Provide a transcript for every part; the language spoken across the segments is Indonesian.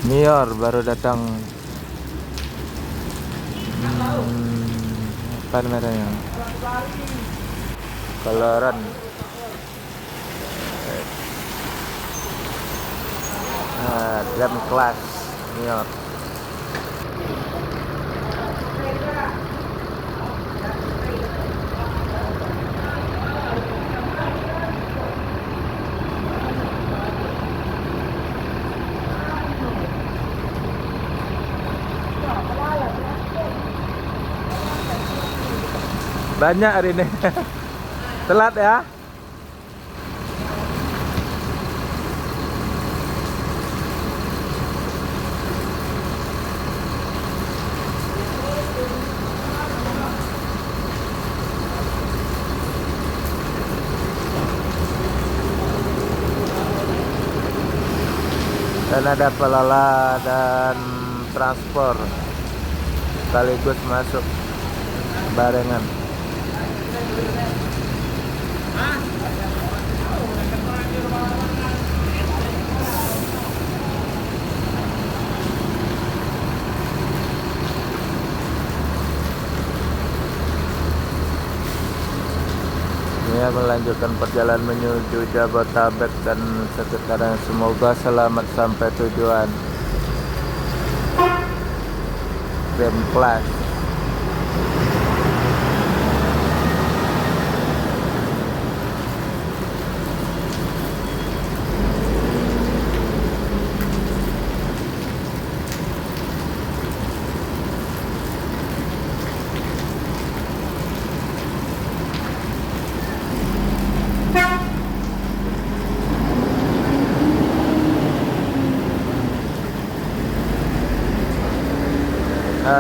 Nior baru datang. Apa namanya? Coloran. Jam kelas Nior. Banyak hari ini. Telat ya. Dan ada pelala dan transport sekaligus masuk barengan. Ini melanjutkan perjalanan menuju Jabodetabek dan sekitarnya. Semoga selamat sampai tujuan. Jam kelas.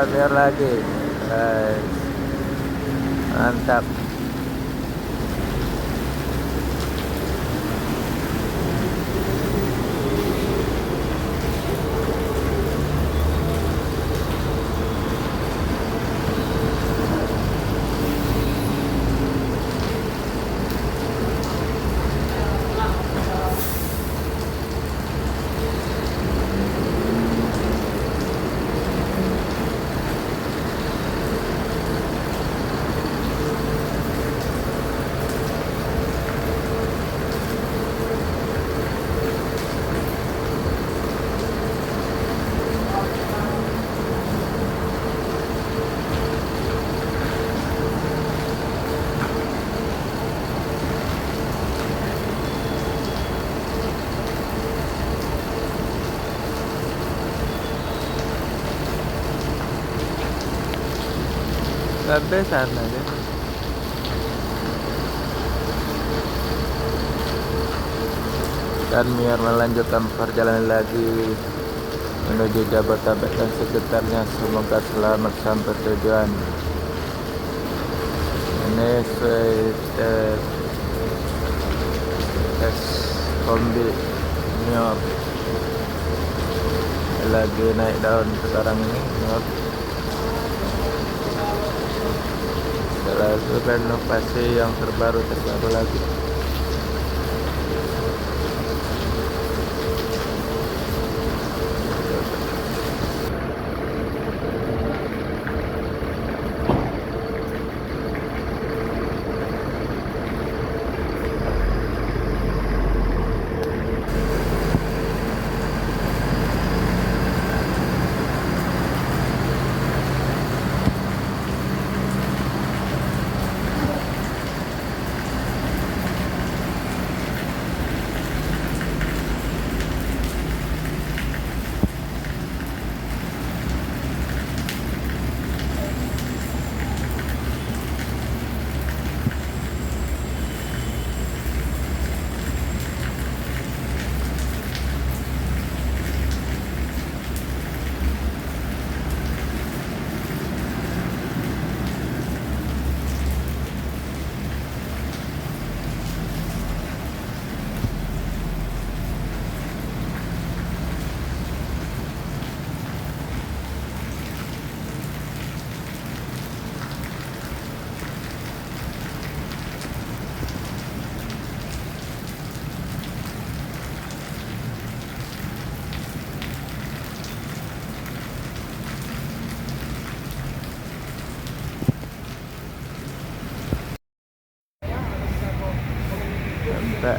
Biar lagi, guys. Mantap. Sampai sana aja. Dan biar melanjutkan perjalanan lagi menuju Jabodetabek dan sekitarnya. Semoga selamat sampai tujuan. Ini tes kombi Nior lagi naik daun sekarang ini. Nior lalu renovasi yang terbaru lagi.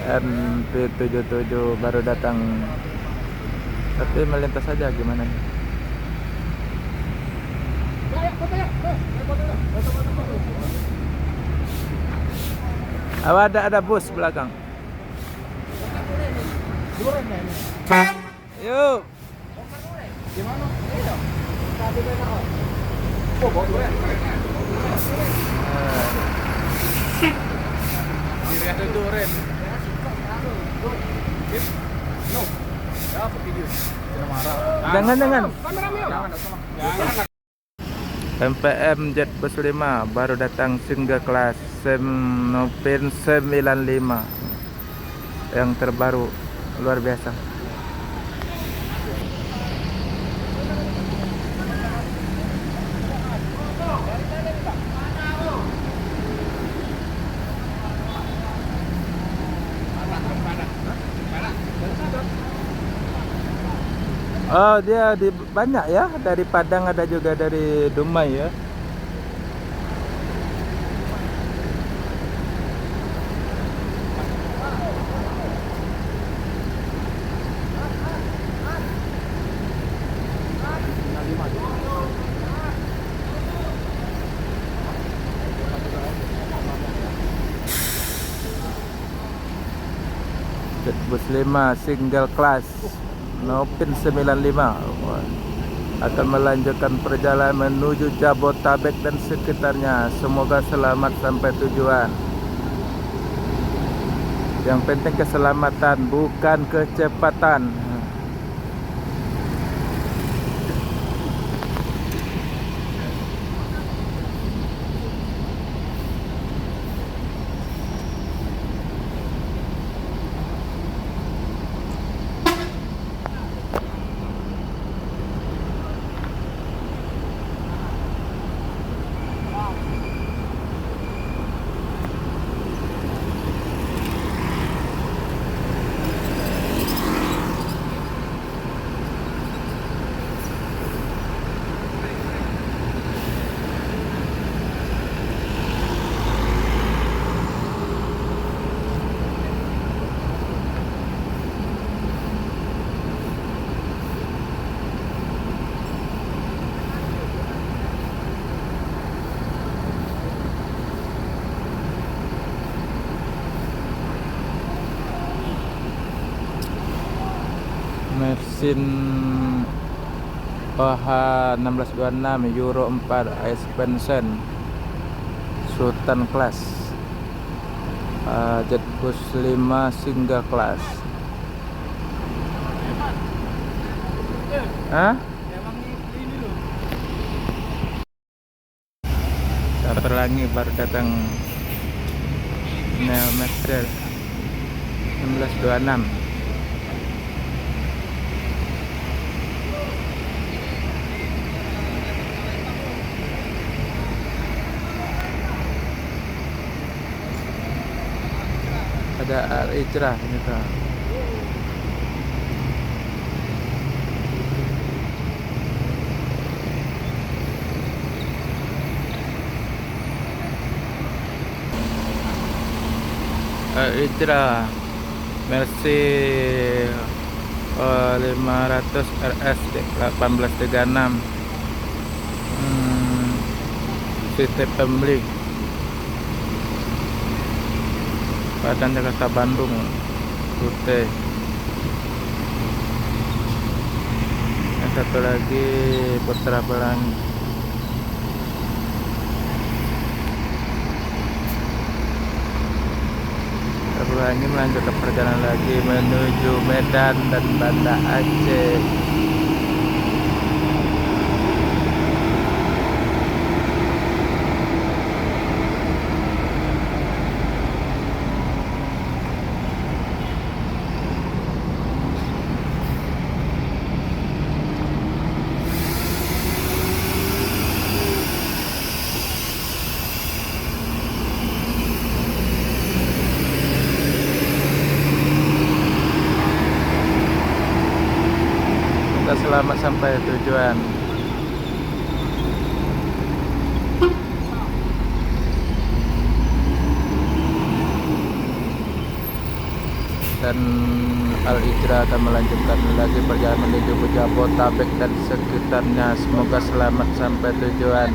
NP77 baru datang. Tapi melintas saja gimana nih? Ada bus belakang. Yuk. Gimana? Jangan. MPM Jet Bus 5 baru datang single kelas Nopin 95 yang terbaru, luar biasa. Oh, dia banyak ya, dari Padang, ada juga dari Dumai ya. Jet Bus 5 single class Nopin 95 akan melanjutkan perjalanan menuju Jabotabek dan sekitarnya. Semoga selamat sampai tujuan. Yang penting keselamatan, bukan kecepatan. Mesin OH 1626 Euro 4 expansion Sultan class, Jet Bus 5 single class. Hah? Terlangi baru datang Neo Master 1626. Ada Ijrah ini tuh. Ijrah Mercy 500 RS 1836 City Family Padang Jakarta Bandung Rute. Yang satu lagi Putra Pelangi. Putra Pelangi melanjutkan perjalanan lagi menuju Medan dan Banda Aceh. Selamat sampai tujuan. dan Al Hijrah akan melanjutkan lagi perjalanan menuju Jabotabek dan sekitarnya. Semoga selamat sampai tujuan.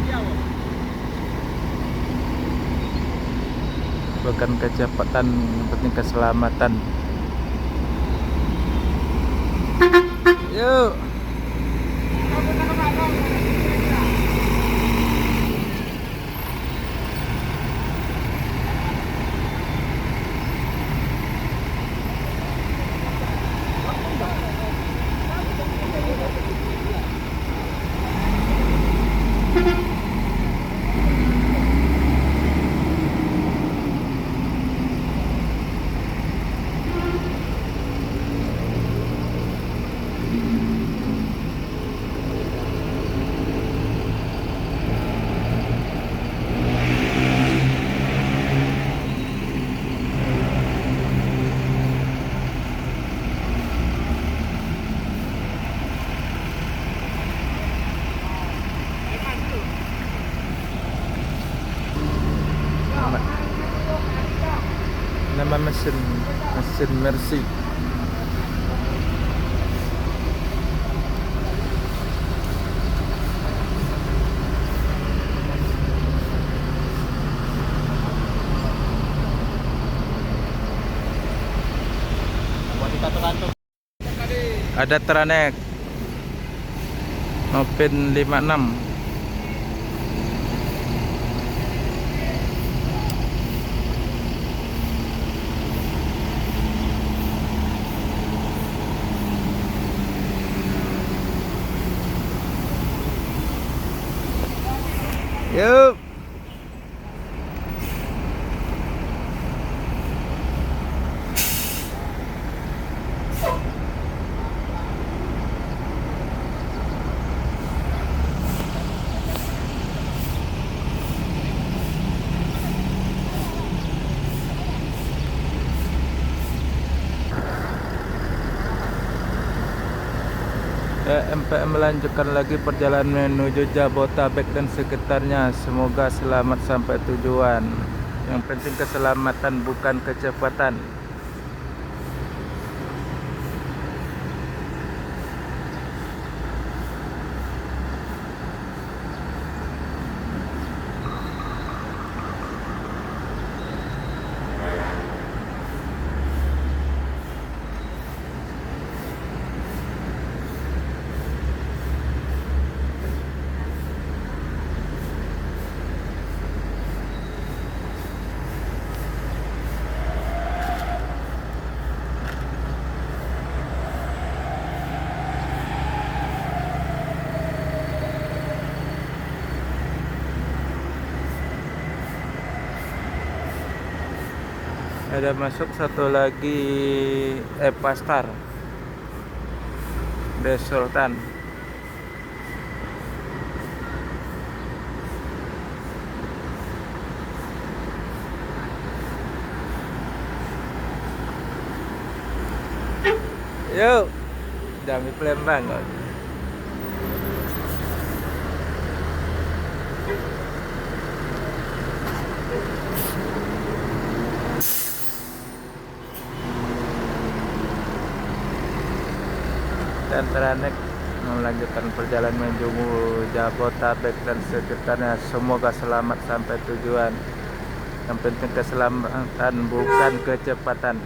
Bukan kecepatan, yang penting keselamatan. Yuk. Nama mesin Mercy. Ada Tranek Nopin 56. Yuk. MPM melanjutkan lagi perjalanan menuju Jabotabek dan sekitarnya. Semoga selamat sampai tujuan. Yang penting keselamatan, bukan kecepatan. Ada masuk satu lagi Pastar The Sultan. Yuk, Jami Palembang. Dan Tranek melanjutkan perjalanan menuju Jabotabek dan sekitarnya. Semoga selamat sampai tujuan. Yang penting keselamatan, bukan kecepatan.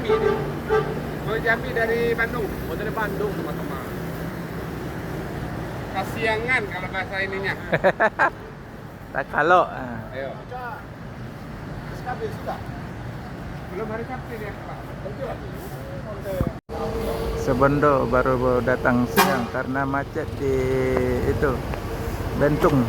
Jambi ini. Mau Jambi dari Bandung. Oh dari Bandung teman-teman. Kasiangan kalau bahasa ininya. Tak kalau. Ayo. SKB sudah. Belum hari Sabtu dia, Pak. Sebondo baru datang siang karena macet di itu Bentung.